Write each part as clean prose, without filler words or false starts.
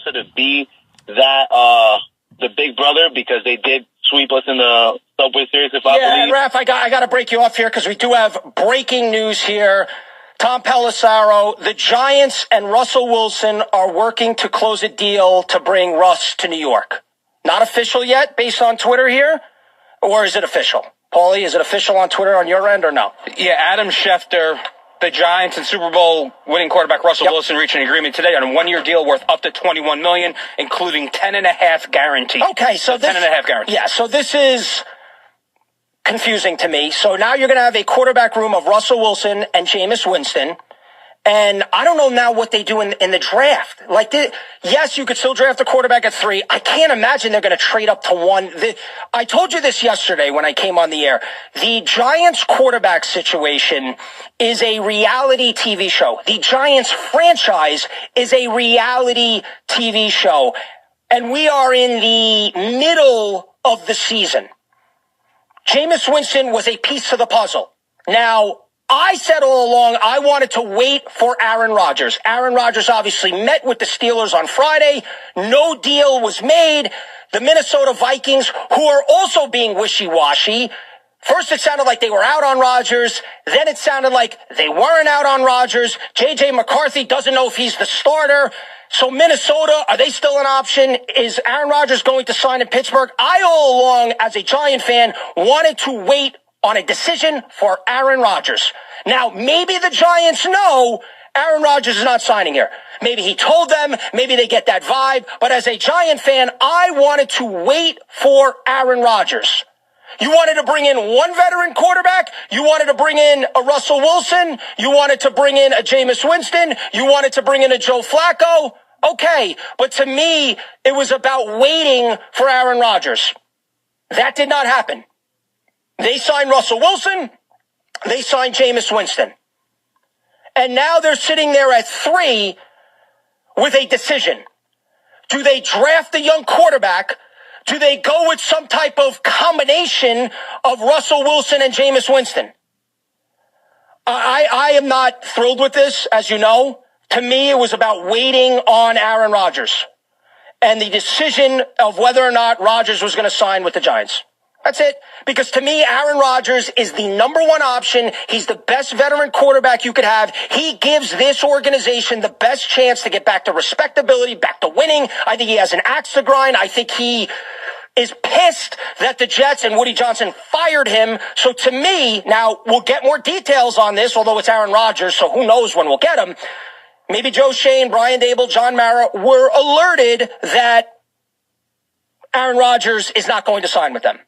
roster to be that the big brother, because they did sweep us in the Subway Series, if I believe. Raph, I got to break you off here because we do have breaking news here. Tom Pelissero, the Giants and Russell Wilson are working to close a deal to bring Russ to New York. Not official yet, based on Twitter here, or is it official? Paulie, is it official on Twitter on your end or no? Yeah, Adam Schefter, the Giants and Super Bowl winning quarterback Russell Wilson reached an agreement today on a one-year deal worth up to $21 million, including 10.5 guaranteed. Okay, so 10.5 guaranteed. Yeah, so this is confusing to me. So now you're going to have a quarterback room of Russell Wilson and Jameis Winston. And I don't know now what they do in the draft. Yes, you could still draft a quarterback at 3. I can't imagine they're going to trade up to 1. I told you this yesterday when I came on the air. The Giants quarterback situation is a reality TV show. The Giants franchise is a reality TV show. And we are in the middle of the season. Jameis Winston was a piece of the puzzle. Now, I said all along I wanted to wait for Aaron Rodgers. Aaron Rodgers obviously met with the Steelers on Friday. No deal was made. The Minnesota Vikings, who are also being wishy-washy. First it sounded like they were out on Rodgers. Then it sounded like they weren't out on Rodgers. J.J. McCarthy doesn't know if he's the starter. So Minnesota, are they still an option? Is Aaron Rodgers going to sign in Pittsburgh? I all along, as a Giant fan, wanted to wait on a decision for Aaron Rodgers. Now, maybe the Giants know Aaron Rodgers is not signing here. Maybe he told them, maybe they get that vibe. But as a Giant fan, I wanted to wait for Aaron Rodgers. You wanted to bring in one veteran quarterback. You wanted to bring in a Russell Wilson. You wanted to bring in a Jameis Winston. You wanted to bring in a Joe Flacco. Okay, but to me, it was about waiting for Aaron Rodgers. That did not happen. They signed Russell Wilson. They signed Jameis Winston. And now they're sitting there at 3 with a decision. Do they draft a young quarterback? Do they go with some type of combination of Russell Wilson and Jameis Winston? I am not thrilled with this, as you know. To me, it was about waiting on Aaron Rodgers and the decision of whether or not Rodgers was going to sign with the Giants. That's it. Because to me, Aaron Rodgers is the number one option. He's the best veteran quarterback you could have. He gives this organization the best chance to get back to respectability, back to winning. I think he has an axe to grind. I think he is pissed that the Jets and Woody Johnson fired him. So to me, now we'll get more details on this, although it's Aaron Rodgers, so who knows when we'll get him. Maybe Joe Shane, Brian Dable, John Mara were alerted that Aaron Rodgers is not going to sign with them.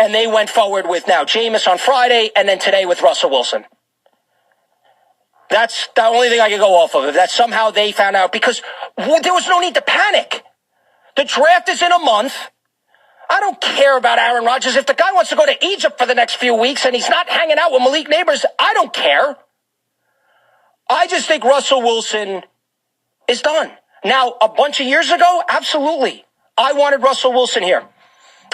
And they went forward with now Jameis on Friday and then today with Russell Wilson. That's the only thing I can go off of. If that somehow they found out, because there was no need to panic. The draft is in a month. I don't care about Aaron Rodgers. If the guy wants to go to Egypt for the next few weeks and he's not hanging out with Malik Neighbors, I don't care. I just think Russell Wilson is done. Now, a bunch of years ago, absolutely. I wanted Russell Wilson here.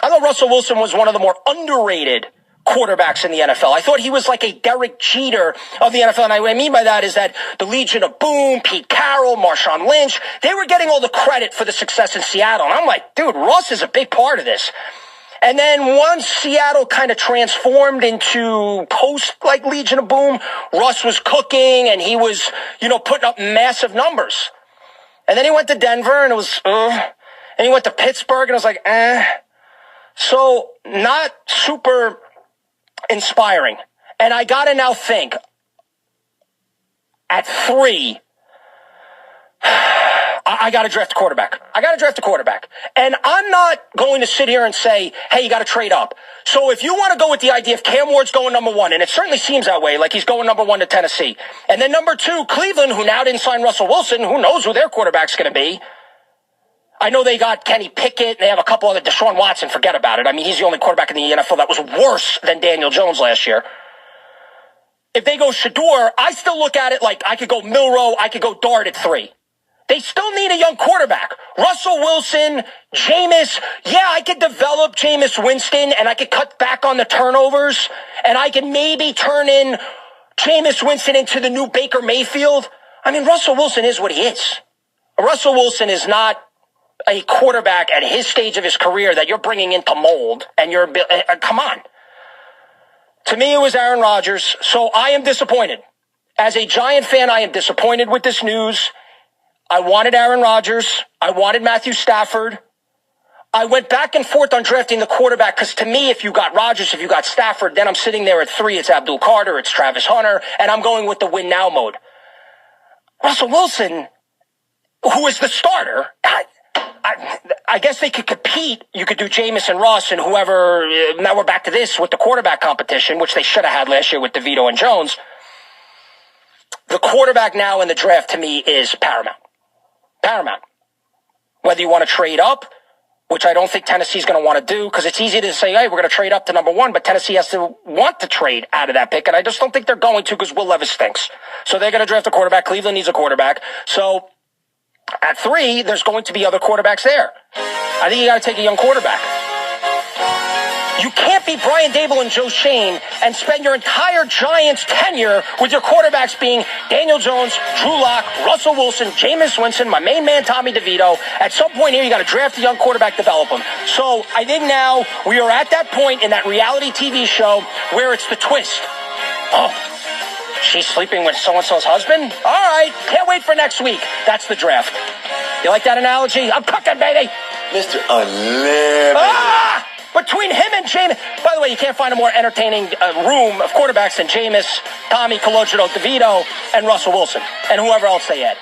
I thought Russell Wilson was one of the more underrated quarterbacks in the NFL. I thought he was like a Derek Jeter of the NFL. And what I mean by that is that the Legion of Boom, Pete Carroll, Marshawn Lynch, they were getting all the credit for the success in Seattle. And I'm like, dude, Russ is a big part of this. And then once Seattle kind of transformed into post Legion of Boom, Russ was cooking and he was, putting up massive numbers. And then he went to Denver and it was, and he went to Pittsburgh and it was like, So not super inspiring. And I got to now think, at 3, I got to draft a quarterback. And I'm not going to sit here and say, hey, you got to trade up. So if you want to go with the idea of Cam Ward's going number 1, and it certainly seems that way, like he's going number 1 to Tennessee. And then number 2, Cleveland, who now didn't sign Russell Wilson, who knows who their quarterback's going to be. I know they got Kenny Pickett. They have a couple other. Deshaun Watson, forget about it. I mean, he's the only quarterback in the NFL that was worse than Daniel Jones last year. If they go Shedeur, I still look at it like I could go Milroe, I could go Dart at 3. They still need a young quarterback. Russell Wilson, Jameis. Yeah, I could develop Jameis Winston, and I could cut back on the turnovers, and I could maybe turn in Jameis Winston into the new Baker Mayfield. I mean, Russell Wilson is what he is. Russell Wilson is not a quarterback at his stage of his career that you're bringing into mold, and come on. To me, it was Aaron Rodgers, so I am disappointed. As a Giant fan, I am disappointed with this news. I wanted Aaron Rodgers. I wanted Matthew Stafford. I went back and forth on drafting the quarterback because to me, if you got Rodgers, if you got Stafford, then I'm sitting there at 3. It's Abdul Carter, it's Travis Hunter, and I'm going with the win now mode. Russell Wilson, who is the starter, I guess they could compete. You could do Jameis and Russ and whoever. Now we're back to this with the quarterback competition, which they should have had last year with DeVito and Jones. The quarterback now in the draft to me is paramount. Paramount. Whether you want to trade up, which I don't think Tennessee's going to want to do, because it's easy to say, hey, we're going to trade up to number 1, but Tennessee has to want to trade out of that pick, and I just don't think they're going to because Will Levis stinks. So they're going to draft a quarterback. Cleveland needs a quarterback. So at 3, there's going to be other quarterbacks there. I think you got to take a young quarterback. You can't be Brian Dable and Joe Shane and spend your entire Giants tenure with your quarterbacks being Daniel Jones, Drew Lock, Russell Wilson, Jameis Winston, my main man Tommy DeVito. At some point here, you got to draft a young quarterback, develop him. So I think now we are at that point in that reality TV show where it's the twist. Oh, she's sleeping with so-and-so's husband? All right, can't wait for next week. That's the draft. You like that analogy? I'm cooking, baby. Mr. Unlimited. Ah! Between him and Jameis. By the way, you can't find a more entertaining room of quarterbacks than Jameis, Tommy, Colangelo, DeVito, and Russell Wilson, and whoever else they had.